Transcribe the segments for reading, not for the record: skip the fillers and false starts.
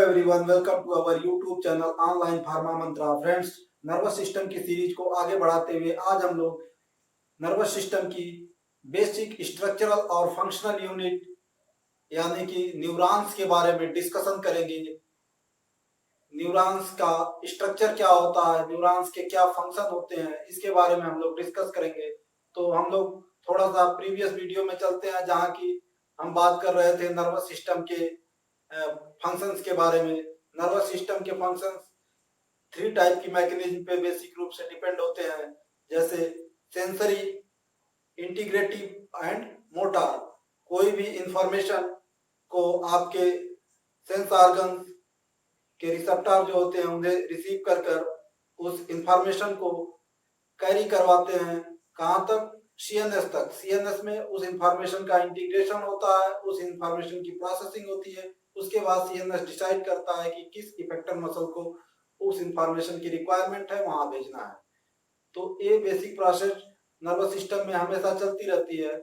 Everyone, welcome to our YouTube channel online pharma Mantra. Friends, nervous system की series को आगे बढ़ाते हुए आज हम लोग नर्वस सिस्टम की बेसिक स्ट्रक्चरल और फंक्शनल यूनिट यानी कि न्यूरॉन्स के बारे में डिस्कशन करेंगे। न्यूरॉन्स का स्ट्रक्चर क्या होता है, न्यूरॉन्स के क्या फंक्शन होते हैं, इसके बारे में हम लोग डिस्कस करेंगे। तो हम लोग थोड़ा सा प्रीवियस वीडियो में चलते हैं जहाँ की हम बात कर रहे थे नर्वस सिस्टम के फंक्शंस के बारे में। नर्वस सिस्टम के फंक्शंस 3 टाइप की मैकेनिज्म पे बेसिक रूप से डिपेंड होते हैं, जैसे सेंसरी, इंटीग्रेटिव एंड मोटर। कोई भी इंफॉर्मेशन को आपके सेंस ऑर्गन के रिसेप्टर जो होते हैं उन्हें रिसीव कर कर उस इंफॉर्मेशन को कैरी करवाते हैं कहाँ तक, सीएनएस तक। सीएनएस में उस इंफॉर्मेशन का इंटीग्रेशन होता है, उस इंफॉर्मेशन की प्रोसेसिंग होती है। उसके बाद सीएनएस डिसाइड करता है कि किस इफेक्टर मसल को उस इंफॉर्मेशन की रिक्वायरमेंट है वहां भेजना है। तो ये बेसिक प्रोसेस नर्वस सिस्टम में हमेशा चलती रहती है।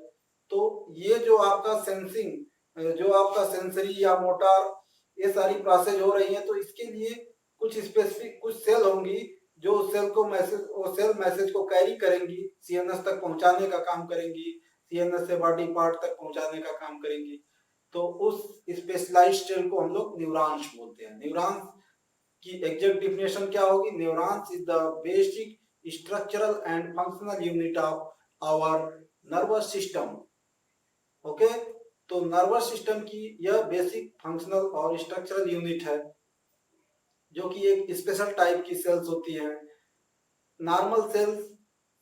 तो ये जो आपका सेंसिंग, जो आपका सेंसरी या मोटर, ये सारी प्रोसेस हो रही है, तो इसके लिए कुछ स्पेसिफिक कुछ सेल होंगी जो सेल को मैसेज को कैरी करेंगी, सीएनएस तक पहुंचाने का काम करेंगी, सीएनएस से बॉडी पार्ट तक पहुंचाने का काम करेंगी। तो उस स्पेशलाइज्ड सेल को हम लोग न्यूरॉन्स बोलते हैं। न्यूरॉन्स की एग्जैक्ट डिफिनेशन क्या होगी? Neurons is the basic structural and functional unit of our nervous system. Okay, तो नर्वस सिस्टम की यह बेसिक फंक्शनल और स्ट्रक्चरल यूनिट है जो कि एक स्पेशल टाइप की सेल्स होती हैं। नॉर्मल सेल्स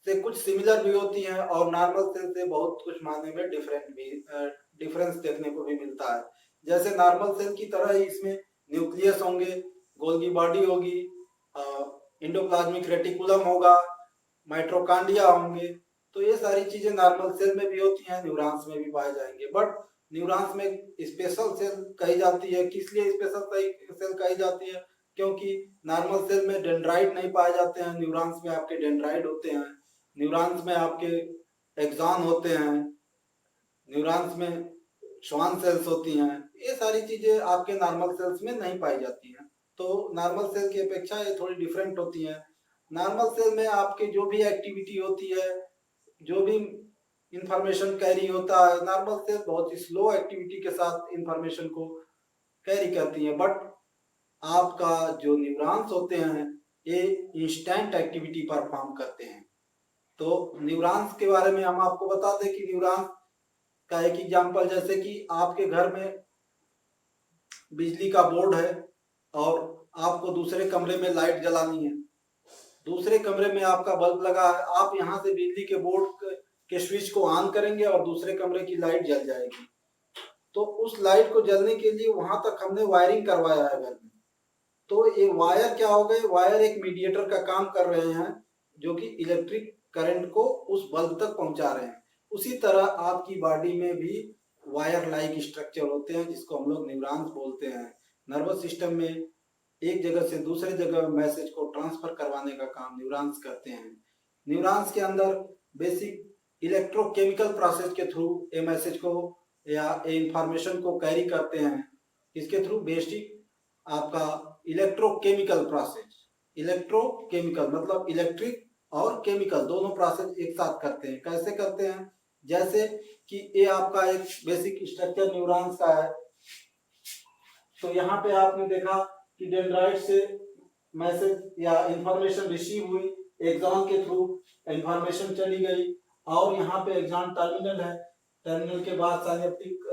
से कुछ सिमिलर भी होती हैं और नॉर्मल सेल से बहुत कुछ मायने में डिफरेंस देखने को भी मिलता है। जैसे नॉर्मल सेल की तरह ही इसमें न्यूक्लियस होंगे, गोल्गी बॉडी होगी, एंडोप्लाज्मिक रेटिकुलम होगा, माइटोकॉन्ड्रिया होंगे। तो ये सारी चीजें नॉर्मल सेल में भी होती हैं, न्यूरॉन्स में भी पाए जाएंगे। बट न्यूरॉन्स में स्पेशल सेल कही जाती है। किस लिए स्पेशल सेल कही जाती है? क्योंकि नॉर्मल सेल में डेंड्राइट नहीं पाए जाते हैं, न्यूरॉन्स में आपके डेंड्राइट होते हैं। न्यूरॉन्स में आपके एक्सॉन होते हैं, न्यूरॉन्स में श्वान सेल्स होती हैं। ये सारी चीजें आपके नॉर्मल सेल्स में नहीं पाई जाती हैं। तो नॉर्मल सेल की अपेक्षा ये थोड़ी डिफरेंट होती हैं। नॉर्मल सेल में आपकी जो भी एक्टिविटी होती है, जो भी इंफॉर्मेशन कैरी होता है, नॉर्मल सेल बहुत ही स्लो एक्टिविटी के साथ इंफॉर्मेशन को कैरी करती है। बट आपका जो न्यूरॉन्स होते हैं ये इंस्टेंट एक्टिविटी परफॉर्म करते हैं। तो न्यूरॉन्स के बारे में हम आपको बता दें कि न्यूरॉन्स का एक एग्जांपल, जैसे कि आपके घर में बिजली का बोर्ड है और आपको दूसरे कमरे में लाइट जलानी है। दूसरे कमरे में आपका बल्ब लगा है, आप यहाँ से बिजली के बोर्ड के स्विच को ऑन करेंगे और दूसरे कमरे की लाइट जल जाएगी। तो उस लाइट को जलने के लिए वहां तक हमने वायरिंग करवाया है घर में। तो ये वायर क्या हो गए? वायर एक मीडिएटर का काम कर रहे हैं जो कि इलेक्ट्रिक करंट को उस बल्ब तक पहुंचा रहे हैं। उसी तरह आपकी बॉडी में भी वायर लाइक स्ट्रक्चर होते हैं जिसको हम लोग न्यूरॉन्स बोलते हैं। नर्वस सिस्टम में एक जगह से दूसरे जगह मैसेज को ट्रांसफर करवाने का काम न्यूरॉन्स करते हैं। न्यूरॉन्स के अंदर बेसिक इलेक्ट्रोकेमिकल प्रोसेस के थ्रू ए मैसेज को या ए इंफॉर्मेशन को कैरी करते हैं। इसके थ्रू बेसिक आपका इलेक्ट्रोकेमिकल प्रोसेस, इलेक्ट्रोकेमिकल मतलब इलेक्ट्रिक और केमिकल दोनों प्रोसेस एक साथ करते हैं। कैसे करते हैं? जैसे कि ये आपका एक बेसिक स्ट्रक्चर न्यूरॉन्स का है। तो यहाँ पे आपने देखा कि डेंड्राइट से मैसेज या इंफॉर्मेशन रिसीव हुई, एक्सॉन के थ्रू इंफॉर्मेशन चली गई और यहाँ पे एक्सॉन टर्मिनल है। टर्मिनल के बाद साइनेप्टिक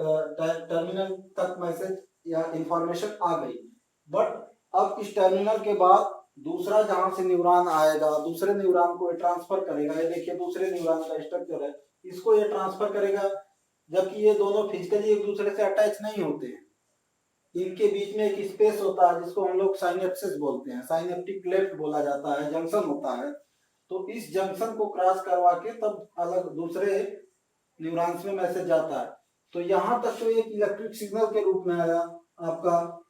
टर्मिनल तक मैसेज या इंफॉर्मेशन आ गई। बट अब इस टर्मिनल के बाद दूसरा जहां से न्यूरॉन आएगा, दूसरे न्यूरॉन को ये ट्रांसफर करेगा। ये देखिए दूसरे न्यूरॉन का स्ट्रक्चर है, इसको ये ट्रांसफर करेगा। जबकि ये दोनों फिजिकली एक दूसरे से अटैच नहीं होते हैं, इनके बीच में एक स्पेस होता है जिसको हम लोग साइनेप्सिस बोलते हैं, साइनेप्टिक क्लेफ्ट बोला जाता है, जंक्शन होता है। तो इस जंक्शन को क्रॉस करवा के तब अलग दूसरे न्यूरॉन्स में मैसेज जाता है। तो यहाँ तक तो एक इलेक्ट्रिक सिग्नल के रूप में आया, आपका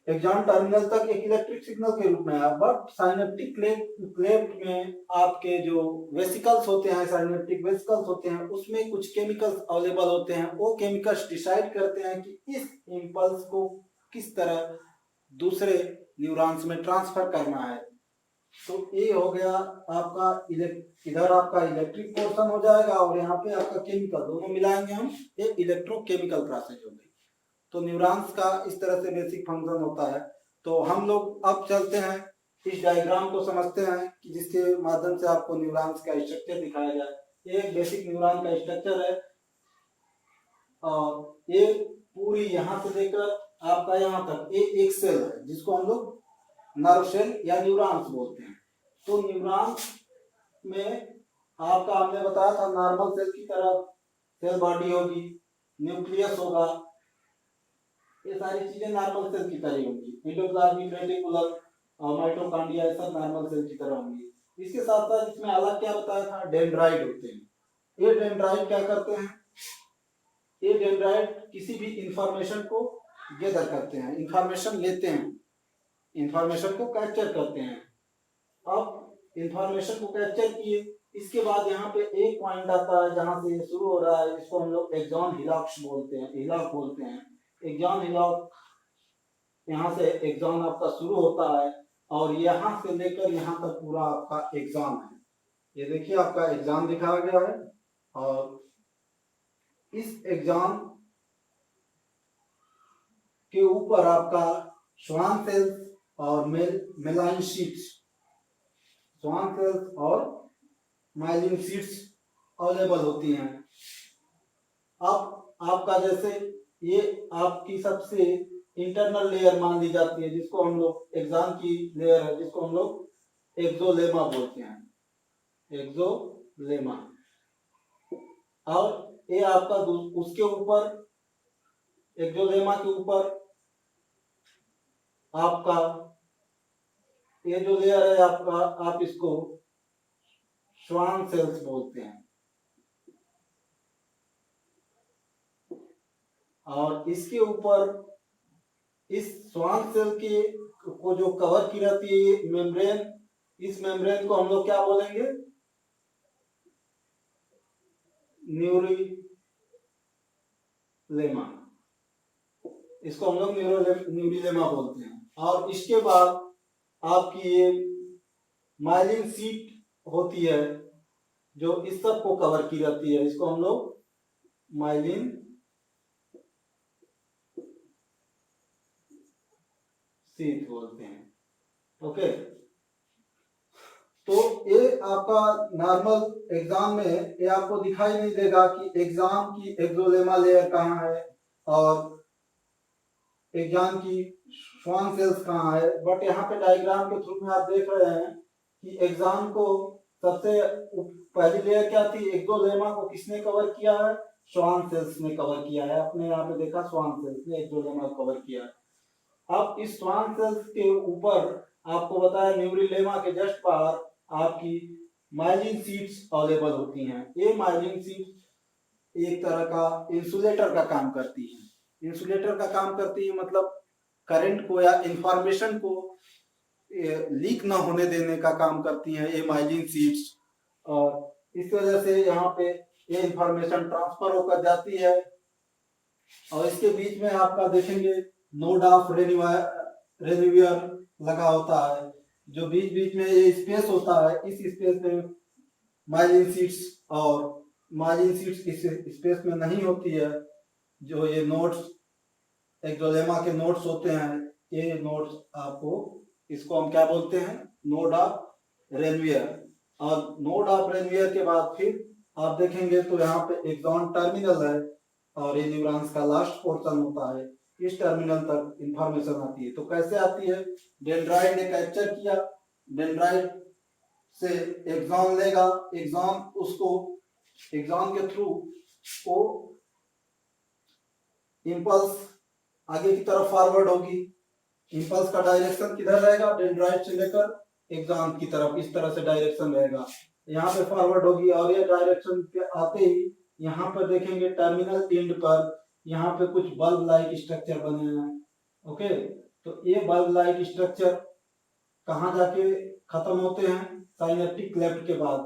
एक्सॉन टर्मिनल तक एक इलेक्ट्रिक सिग्नल के रूप में आया। बट साइनेप्टिक क्लेफ्ट में आपके जो वेसिकल्स होते हैं, साइनेप्टिक वेसिकल्स होते हैं, उसमें कुछ केमिकल्स अवेलेबल होते हैं। वो केमिकल्स डिसाइड करते हैं कि इस इंपल्स को किस तरह दूसरे न्यूरॉन्स में ट्रांसफर करना है। तो ये हो गया आपका इधर आपका इलेक्ट्रिक पोर्शन हो जाएगा और यहाँ पे आपका केमिकल, दोनों मिलाएंगे हम, ये इलेक्ट्रोकेमिकल प्रोसेस होगी। तो न्यूरॉन्स का इस तरह से बेसिक फंक्शन होता है। तो हम लोग अब चलते हैं इस डायग्राम को समझते हैं कि जिसके माध्यम से आपको न्यूरॉन्स का स्ट्रक्चर दिखाया जाए। ये एक बेसिक न्यूरॉन का स्ट्रक्चर है और ये पूरी यहाँ से लेकर आपका यहाँ तक ये एक सेल है जिसको हम लोग नर्व सेल या न्यूरॉन्स बोलते हैं। तो न्यूरॉन्स में आपका हमने बताया था नॉर्मल सेल की तरह सेल बॉडी होगी, न्यूक्लियस होगा, ये सारी चीजें नॉर्मल सेल की तरह होंगी। एंडोप्लाज्मिक रेटिकुलम और माइटोकॉन्ड्रिया ये सब नॉर्मल सेल की तरह होंगी। इसके साथ साथ इसमें अलग क्या बताया था, डेंड्राइट होते हैं। ये डेंड्राइट क्या करते हैं, ये डेंड्राइट किसी भी इंफॉर्मेशन को गैदर करते हैं, इंफॉर्मेशन लेते हैं, इंफॉर्मेशन को कैप्चर करते हैं। अब इंफॉर्मेशन को कैप्चर किए, इसके बाद यहाँ पे एक पॉइंट आता है जहां से शुरू हो रहा है, जिसको हम लोग एक्सॉन हिलॉक्स बोलते हैं, हिलॉक बोलते हैं। एक्सॉन हिलॉक, यहाँ से एक्सॉन आपका शुरू होता है और यहाँ से लेकर यहाँ तक पूरा आपका एक्सॉन है। ये देखिए आपका एक्सॉन दिखाया गया है और इस एक्सॉन के ऊपर आपका श्वान सेल्स और मेलाइन शीट्स, श्वान सेल्स और माइलिन शीट्स अवेलेबल होती हैं। अब आपका जैसे ये आपकी सबसे इंटरनल लेयर मान ली जाती है, जिसको हम लोग एक्सॉन की लेयर है, जिसको हम लोग एक्सोलेमा बोलते हैं, एक्सोलेमा। और ये आपका उसके ऊपर, एक्सोलेमा के ऊपर आपका ये जो लेयर है आपका, आप इसको श्वान सेल्स बोलते हैं। और इसके ऊपर इस श्वान सेल के को जो कवर की रहती है मेम्ब्रेन, इस मेम्ब्रेन को हम लोग क्या बोलेंगे, न्यूरिलेमा, इसको हम लोग न्यूरिलेमा बोलते हैं। और इसके बाद आपकी ये माइलिन शीट होती है जो इस सब को कवर की रहती है, इसको हम लोग माइलिन शीट बोलते हैं। ओके, तो ये आपका नॉर्मल एग्जाम में ये आपको दिखाई नहीं देगा कि एग्जाम की एक्सोलेमा लेयर कहाँ है और एग्जाम की श्वान सेल्स कहाँ है। बट यहाँ पे डायग्राम के थ्रू में आप देख रहे हैं कि एग्जाम को सबसे पहली लेयर क्या थी, एक्सोलेमा को किसने कवर किया है, श्वान सेल्स ने कवर किया है। आपने यहाँ पे देखा श्वान सेल्स ने एक्सोलेमा कवर किया है। अब इस श्वान सेल्स के ऊपर आपको बताया न्यूरिलेमा के जस्ट बाहर आपकी माइलिन शीट्स अवेलेबल होती हैं। ये माइलिन शीट्स एक तरह का इंसुलेटर का काम करती है। इंसुलेटर का काम करती है मतलब करंट को या इंफॉर्मेशन को लीक ना होने देने का काम करती हैं ये माइलिन शीट्स। और इस वजह से यहाँ पे ये इंफॉर्मेशन ट्रांसफर होकर जाती है। और इसके बीच में आपका देखेंगे नोड ऑफ रेनिवियर लगा होता है, जो बीच बीच में ये स्पेस होता है, इस स्पेस में माइलिन शीट्स, और माइलिन शीट्स इस स्पेस में नहीं होती है। जो ये नोड्स एक्सोलेमा के नोड्स होते हैं, ये नोड्स आपको, इसको हम क्या बोलते हैं, नोड ऑफ रेनवियर। और नोड ऑफ रेनवियर के बाद फिर आप देखेंगे तो यहाँ पे एक्सॉन टर्मिनल है और ये न्यूरॉन्स का लास्ट पोर्शन होता है। इस टर्मिनल तक इंफॉर्मेशन आती है। तो कैसे आती है, डेंड्राइट ने कैप्चर किया, डेंड्राइट से एक्सॉन लेगा, एक्सॉन उसको एक्सॉन के थ्रू वो इम्पल्स आगे की तरफ फॉरवर्ड होगी। इम्पल्स का डायरेक्शन किधर रहेगा, डेंड्राइट से लेकर एक्सॉन की तरफ, इस तरह से डायरेक्शन रहेगा, यहाँ पे फॉरवर्ड होगी। और ये डायरेक्शन पे आते ही यहाँ पर देखेंगे टर्मिनल एंड पर यहाँ पे कुछ बल्ब लाइक स्ट्रक्चर बने हैं। ओके, तो ये बल्ब लाइक स्ट्रक्चर कहाँ जाके खत्म होते हैं, साइनेप्टिक क्लेफ्ट के बाद।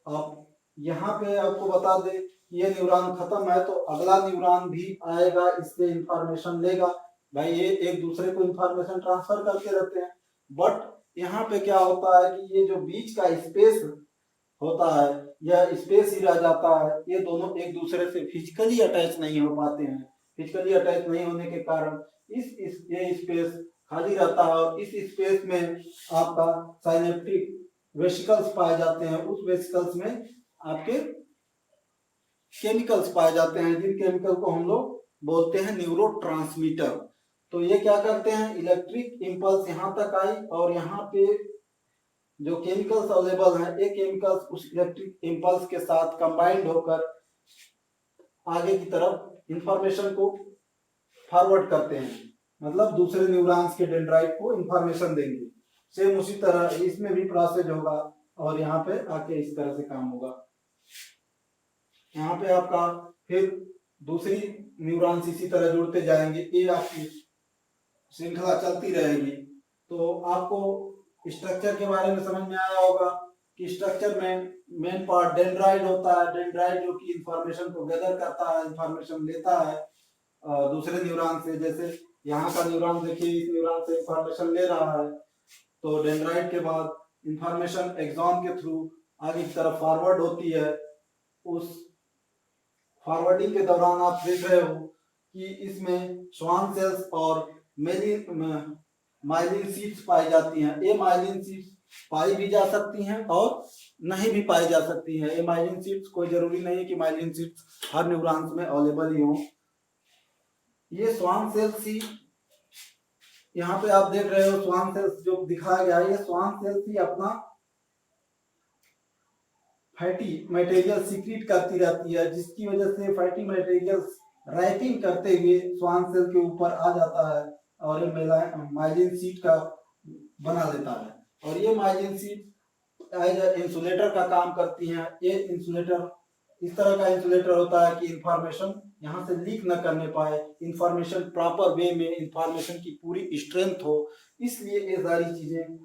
अब यहाँ पे आपको बता दे ये न्यूरॉन खत्म है तो अगला न्यूरॉन भी आएगा, इससे इंफॉर्मेशन लेगा, भाई ये एक दूसरे को इंफॉर्मेशन ट्रांसफर करते रहते हैं। बट यहाँ पे क्या होता है कि ये जो बीच का स्पेस होता है, यह स्पेस ही रह जाता है। ये दोनों एक दूसरे से फिजिकली अटैच नहीं हो पाते हैं। फिजिकली अटैच नहीं होने के कारण इस ये स्पेस खाली रहता है, और इस स्पेस में आपका साइनेप्टिक वेसिकल्स पाए जाते हैं। उस वेसिकल्स में आपके केमिकल्स पाए जाते हैं, जिन केमिकल को हम लोग बोलते हैं न्यूरोट्रांसमीटर। तो ये क्या करते हैं, इलेक्ट्रिक इंपल्स यहाँ तक आई, और यहाँ पे जो केमिकल्स अवेलेबल हैं, ये केमिकल्स उस इलेक्ट्रिक इंपल्स के साथ कंबाइंड होकर आगे की तरफ इंफॉर्मेशन को फॉरवर्ड करते हैं, मतलब दूसरे न्यूरॉन्स के डेंड्राइट को इंफॉर्मेशन देंगे। सेम उसी तरह इसमें भी प्रोसेस होगा, और यहाँ पे आके इस तरह से काम होगा। यहाँ पे आपका फिर दूसरी न्यूरॉन्स इसी तरह जुड़ते जाएंगे, ये आपकी श्रृंखला चलती रहेगी। तो आपको स्ट्रक्चर के बारे में समझ में आया होगा कि स्ट्रक्चर में मेन पार्ट डेंड्राइट होता है। डेंड्राइट जो कि इंफॉर्मेशन को गैदर करता है, इंफॉर्मेशन लेता है दूसरे न्यूरॉन से। जैसे यहाँ का न्यूरॉन देखिए, इस न्यूरॉन से इंफॉर्मेशन ले रहा है, तो डेंड्राइट के बाद इंफॉर्मेशन एक्सॉन के थ्रू आगे की तरफ फॉरवर्ड होती है। उस फॉरवर्डिंग के दौरान आप देख रहे हो कि इसमें श्वान सेल्स और माइलिन शीट्स पाई जाती हैं। ये माइलिन शीट्स पाई भी जा सकती हैं और नहीं भी पाई जा सकती हैं। ये माइलिन शीट्स कोई जरूरी नहीं है कि माइलिन शीट्स हर न्यूरॉन्स में अवेलेबल ही हो। ये श्वान सेल्स ही यहाँ पे आप देख रहे हो, श्वान सेल्स जो दिखाया गया है, ये श्वान सेल्स ही अपना फैटी मटेरियल सीक्रेट करती रहती है, जिसकी वजह से फैटी मटेरियल रैपिंग करते हुए श्वान सेल के ऊपर आ जाता है और ये माइलिन शीट का बना देता है। और ये माइलिन शीट एज इंसुलेटर का काम करती हैं। ये इंसुलेटर इस तरह का इंसुलेटर होता है कि इंफॉर्मेशन यहाँ से लीक न करने पाए, इंफॉर्मेशन प्रॉपर वे में इंफॉर्मेशन की पूरी स्ट्रेंथ हो, इसलिए ये सारी चीजें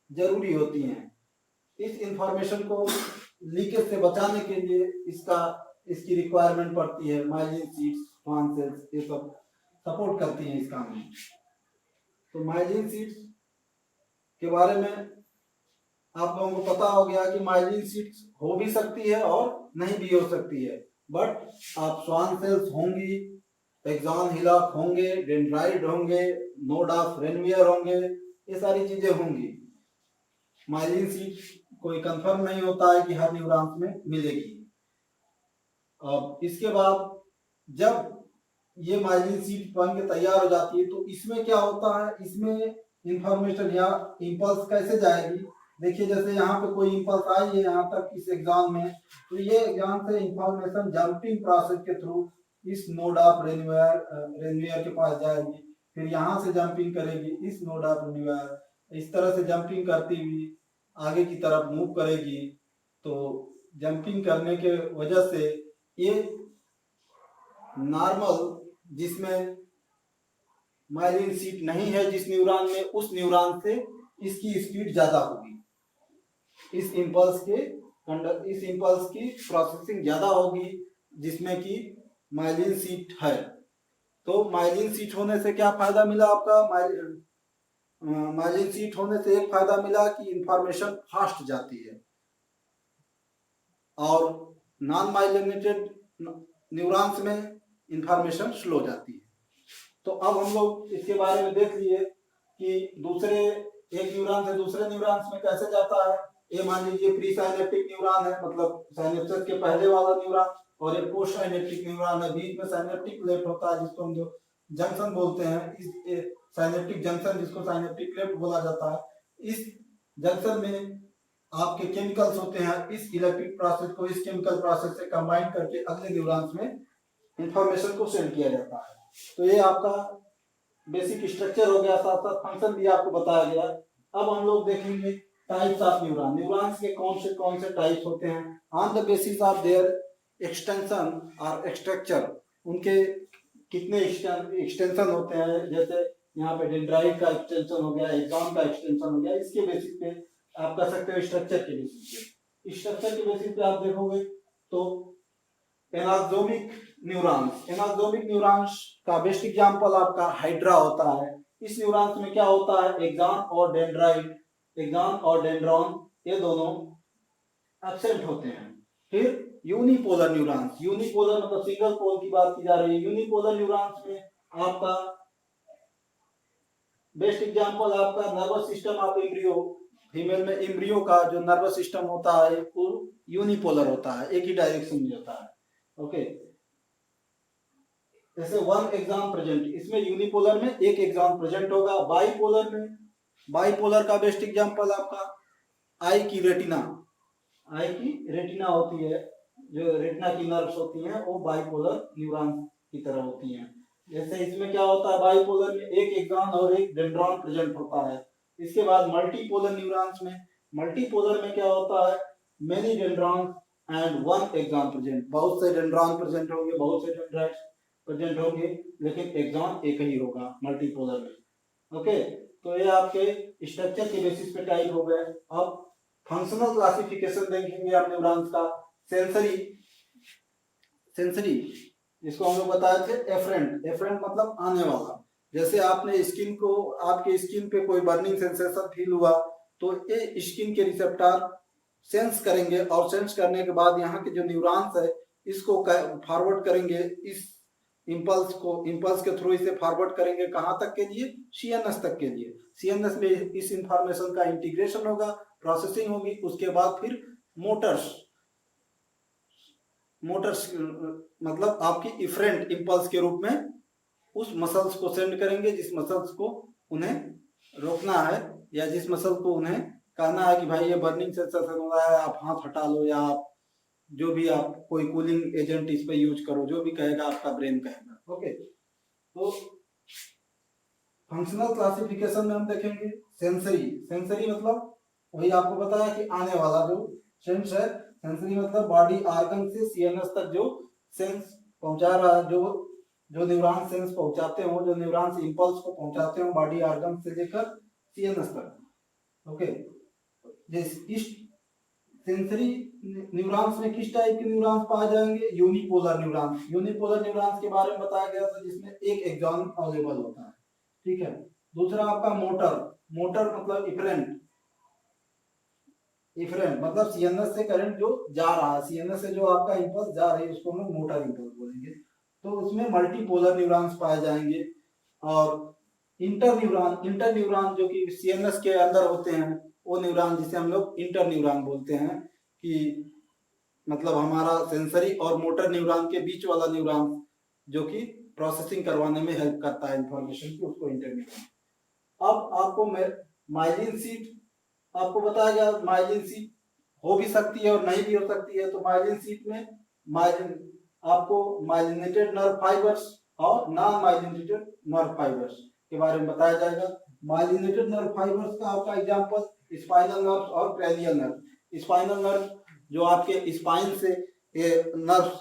जरूरी होती हैं। इस इंफॉर्मेशन को लीकेज से बचाने के लिए इसकी रिक्वायरमेंट पड़ती है। माइलिन शीट्स, श्वान सेल्स ये सब सपोर्ट करती हैं इस काम में। तो माइलिन शीट्स के बारे में आप लोगों को पता हो गया कि माइलिन शीट्स हो भी सकती है और नहीं भी हो सकती है। बट आप श्वान सेल्स होंगी, एक्सॉन हिलॉक होंगे, डेंड्राइट होंगे, नोड ऑफ रेनवियर होंगे, ये सारी चीजें होंगी। माइलिन शीट कोई कंफर्म नहीं होता है कि हर न्यूरॉन्स में मिलेगी। अब इसके बाद जब ये माइलिन शीट बन के तैयार हो जाती है, तो इसमें क्या होता है, इसमें इंफॉर्मेशन या इंपल्स कैसे जाएगी। देखिए जैसे यहाँ पे कोई इंपल्स आई है यहाँ तक इस एग्जाम में, तो ये एग्जाम से इंफॉर्मेशन जंपिंग प्रोसेस के थ्रू इस नोड ऑफ रेनवियर के पास जाएगी, फिर यहाँ से जंपिंग करेगी इस नोड ऑफ रेनवियर, इस तरह से जंपिंग करती हुई आगे की तरफ मूव करेगी। तो जंपिंग करने के वजह से ये नॉर्मल जिसमें माइलिन शीट नहीं है जिस न्यूरॉन में, उस न्यूरॉन से इसकी स्पीड ज्यादा होगी। इस इंपल्स की प्रोसेसिंग ज्यादा होगी जिसमें कि माइलिन शीट है। तो माइलिन शीट होने से क्या फायदा मिला आपका, माइलिन शीट होने से एक फायदा मिला कि इंफॉर्मेशन फास्ट जाती है और नॉन माइलिनेटेड न्यूरॉन्स में इंफॉर्मेशन स्लो जाती है। तो अब हम लोग इसके बारे में देख लिए कि दूसरे एक न्यूरॉन से दूसरे न्यूरॉन्स में कैसे जाता है। ये मान लीजिए प्री साइनेप्टिक न्यूरॉन है, मतलब साइनेप्सिस के पहले वाला न्यूरॉन, और एक पोस्ट साइनेप्टिक न्यूरॉन है, बीच में साइनेप्टिक लेफ्ट होता है जिसको हम जो जंक्शन बोलते हैं। इस साइनेप्टिक जंक्शन जिसको साइनेप्टिक लेफ्ट बोला जाता है, इस जंक्शन में आपके केमिकल्स होते हैं। इस इलेक्ट्रिक प्रोसेस को इस केमिकल प्रोसेस से कंबाइन करके अगले न्यूरॉन्स में इंफॉर्मेशन को सेंड किया जाता है। तो ये आपका बेसिक स्ट्रक्चर हो गया, साथ साथ फंक्शन भी आपको बताया गया। अब हम लोग देखेंगे टाइप्स ऑफ न्यूरॉन, न्यूरॉन्स के कौन से टाइप्स होते हैं on the basis of their extension और स्ट्रक्चर, उनके कितने एक्सटेंशन होते हैं। जैसे यहाँ पे डेंड्राइट का एक्सटेंशन हो गया, एक्सॉन का एक्सटेंशन हो गया, इसके बेसिस पे आप कर सकते हो स्ट्रक्चर के बेसिस पे। स्ट्रक्चर के बेसिस पे आप देखोगे तो एनाटॉमिक न्यूरॉन्स। एनाटॉमिक न्यूरॉन्स का बेस्ट एग्जांपल आपका हाइड्रा होता है। इस न्यूरॉन्स में क्या होता है, एक्सॉन और डेंड्राइट, एक्सॉन और डेंड्रॉन ये दोनों एब्सेंट होते हैं। फिर यूनिपोलर न्यूरॉन्स, यूनिपोलर मतलब सिंगल पोल की बात की जा रही है। यूनिपोलर न्यूरॉन्स में आपका बेस्ट एग्जांपल आपका nervous system of embryo, female में एम्ब्रियो का जो नर्वस सिस्टम होता है वो यूनिपोलर होता है, एक ही डायरेक्शन में होता है। ओके, जैसे वन एक्सॉन प्रेजेंट, इसमें यूनिपोलर में एक एक्सॉन प्रेजेंट होगा। बाइपोलर में, बाइपोलर का बेस्ट एग्जांपल आपका आई की रेटिना, आई की रेटिना होती है, जो रेटिना की नर्व्स होती हैं वो बाइपोलर न्यूरॉन की तरह होती हैं। जैसे इसमें क्या होता है, बाइपोलर में एक एक्सॉन और एक डेंड्रॉन प्रेजेंट होता है। इसके बाद मल्टीपोलर न्यूरॉन्स में, मल्टीपोलर में क्या होता है, many dendron and one axon present, बहुत से डेंड्रॉन प्रेजेंट होंगे, बहुत से डेंड्राइट्स प्रेजेंट होंगे, लेकिन एक्सॉन एक ही होगा मल्टीपोलर में। ओके, तो ये आपके स्ट्रक्चर के बेसिस पे टाइप हो गए। अब फंक्शनल क्लासिफिकेशन देखेंगे आप न्यूरॉन्स का। सेंसरी, सेंसरी जिसको हम लोग बताए थे एफरेंट, एफरेंट मतलब आने वाला। जैसे आपने स्किन को, आपके स्किन पे कोई बर्निंग सेंसेशन फील हुआ तो ये स्किन के रिसेप्टर सेंस करेंगे और सेंस करने के बाद यहाँ के जो न्यूरॉन्स है इसको फॉरवर्ड करेंगे, इस इंपल्स को, इंपल्स के थ्रू इसे फॉरवर्ड करेंगे कहाँ तक के लिए, सीएनएस तक के लिए। सीएनएस में इस इंफॉर्मेशन का इंटीग्रेशन होगा, प्रोसेसिंग होगी, उसके बाद फिर मोटर्स, मोटर्स मतलब आपकी इफरेंट इंपल्स के रूप में उस मसल्स को सेंड करेंगे, जिस मसल्स को उन्हें रोकना है या जिस मसल को उन्हें कहना है कि भाई ये बर्निंग सेंसेशन हो रहा है, आप हाथ हटा लो, या आप जो भी आप कोई कूलिंग एजेंट इस पे यूज करो, जो भी कहेगा आपका ब्रेन कहेगा। ओके, तो फंक्शनल क्लासिफिकेशन में हम देखेंगे सेंसरी। सेंसरी मतलब वही आपको बताया कि आने वाला जो सेंस है। सेंसरी मतलब बॉडी ऑर्गन से सीएनएस तक जो सेंस पहुंचा रहा है, जो जो न्यूरॉन सेंस पहुंचाते हो, जो न्यूरॉन्स इंपल्स को पहुंचाते हो बॉडी ऑर्गन से लेकर सीएनएस तक। ओके, इस सेंसरी न्यूरॉन्स में किस टाइप के न्यूरॉन्स पाए जाएंगे, यूनिपोलर न्यूरॉन्स। यूनिपोलर न्यूरॉन्स के बारे में बताया गया था जिसमें एक एक्सॉन अवेलेबल होता है। ठीक है, दूसरा आपका मोटर, मोटर मतलब इफरेंट, इफरेंट मतलब सीएनएस से करंट जो जा रहा है, सीएनएस से जो आपका इंपल्स जा रही है उसको हम लोग मोटर इंपल्स बोलेंगे। तो उसमें मल्टीपोलर न्यूरॉन्स पाए जाएंगे। और इंटर न्यूरॉन, इंटर न्यूरॉन जो कि सीएनएस के अंदर होते हैं वो न्यूरॉन जिसे हम लोग इंटर न्यूरॉन बोलते हैं, कि मतलब हमारा सेंसरी और मोटर न्यूरॉन के बीच वाला न्यूरॉन जो कि प्रोसेसिंग करवाने में हेल्प करता है इंफॉर्मेशन की, उसको इंटर न्यूरॉन। अब आपको माइलिन सीट आपको बताया गया, माइलिन सीट हो भी सकती है और नहीं भी हो सकती है। तो माइलिन सीट में माइलिन आपको माइलिनेटेड नर्व फाइबर्स और नॉन माइलिनेटेड नर्व फाइबर्स के बारे में बताया जाएगा। माइलिनेटेड नर्व फाइबर्स का आपका एग्जांपल स्पाइनल नर्व और क्रैनियल नर्व। स्पाइनल नर्व जो आपके स्पाइन से ये नर्व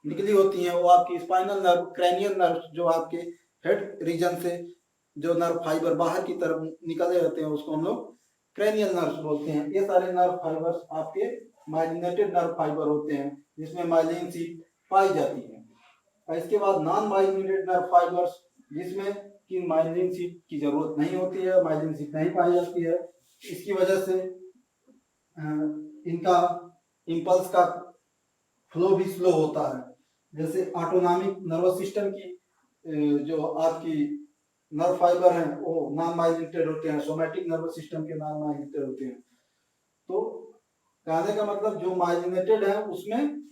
निकली होती हैं वो आपकी स्पाइनल नर्व, क्रैनियल नर्व जो आपके हेड रीजन से जो नर्व फाइबर बाहर की तरफ निकले रहते हैं उसको हम लोग क्रैनियल नर्व्स बोलते हैं। ये सारे नर्व फाइबर्स आपके माइलिनेटेड नर्व फाइबर होते हैं जिसमें माइलिन सीट पाई जाती है। और इसके बाद नॉन माइलिनेटेड नर्व फाइबर्स जिसमें कि माइलिन सीट की जरूरत नहीं होती है, माइलिन सीट नहीं पाई जाती है, इसकी वजह से इनका इंपल्स का फ्लो भी स्लो होता है। जैसे ऑटोनॉमिक नर्वस सिस्टम की जो आपकी नर्व फाइबर हैं वो नॉन माइलिनेटेड होते हैं, सोमैटिक नर्वस सिस्टम के नॉन माइलिनेटेड होते हैं। तो कहने का मतलब जो माइलिनेटेड है उसमें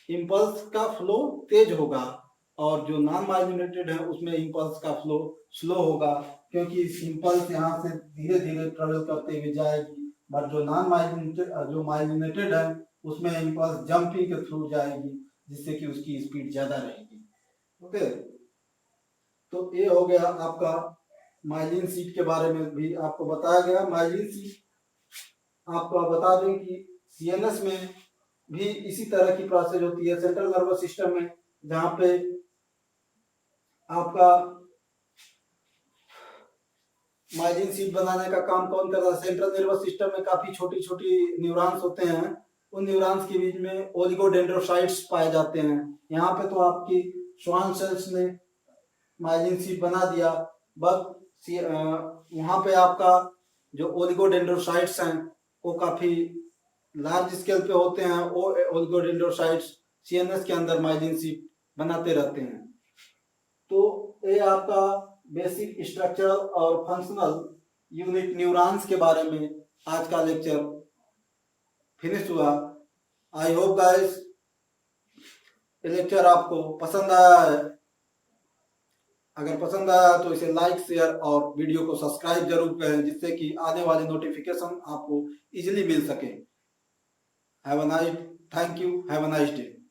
इंपल्स का फ्लो तेज होगा और जो नॉन माइलिनेटेड है उसमें इंपल्स का फ्लो स्लो होगा, क्योंकि इंपल्स यहाँ से धीरे धीरे ट्रेवल करते हुए जाएगी। बट जो नॉन माइलिनेटेड, जो माइलिनेटेड है उसमें इंपल्स जंपिंग के थ्रू जाएगी जिससे कि उसकी स्पीड ज्यादा रहेगी। ओके, तो ये हो गया आपका माइलिन सीट के बारे में भी आपको बताया गया। माइलिन सीट आपको बता दें कि सीएनएस में भी इसी तरह की प्रोसेस होती है, सेंट्रल नर्वस सिस्टम में, जहां पे आपका माइलिन सीट बनाने का काम कौन कर रहा है। सेंट्रल नर्वस सिस्टम में काफी छोटी छोटी न्यूरॉन्स होते हैं, उन न्यूरॉन्स के बीच में ओलिगोडेंड्रोसाइट्स पाए जाते हैं। यहाँ पे तो आपकी श्वान सेल्स ने माइलिन शीट बना दिया, बट वहाँ पे आपका जो ओलिगोडेंड्रोसाइट्स हैं वो काफी लार्ज स्केल पे होते हैं। वो ओलिगोडेंड्रोसाइट्स सीएनएस के अंदर माइलिन शीट बनाते रहते हैं। तो ये आपका बेसिक स्ट्रक्चरल और फंक्शनल यूनिट न्यूरॉन्स के बारे में आज का लेक्चर फिनिश हुआ। आई होप गाइस ये लेक्चर आपको पसंद आया है। अगर पसंद आया तो इसे लाइक, शेयर और वीडियो को सब्सक्राइब जरूर करें, जिससे कि आने वाले नोटिफिकेशन आपको इजीली मिल सके। Have a nice, thank you, have a nice day.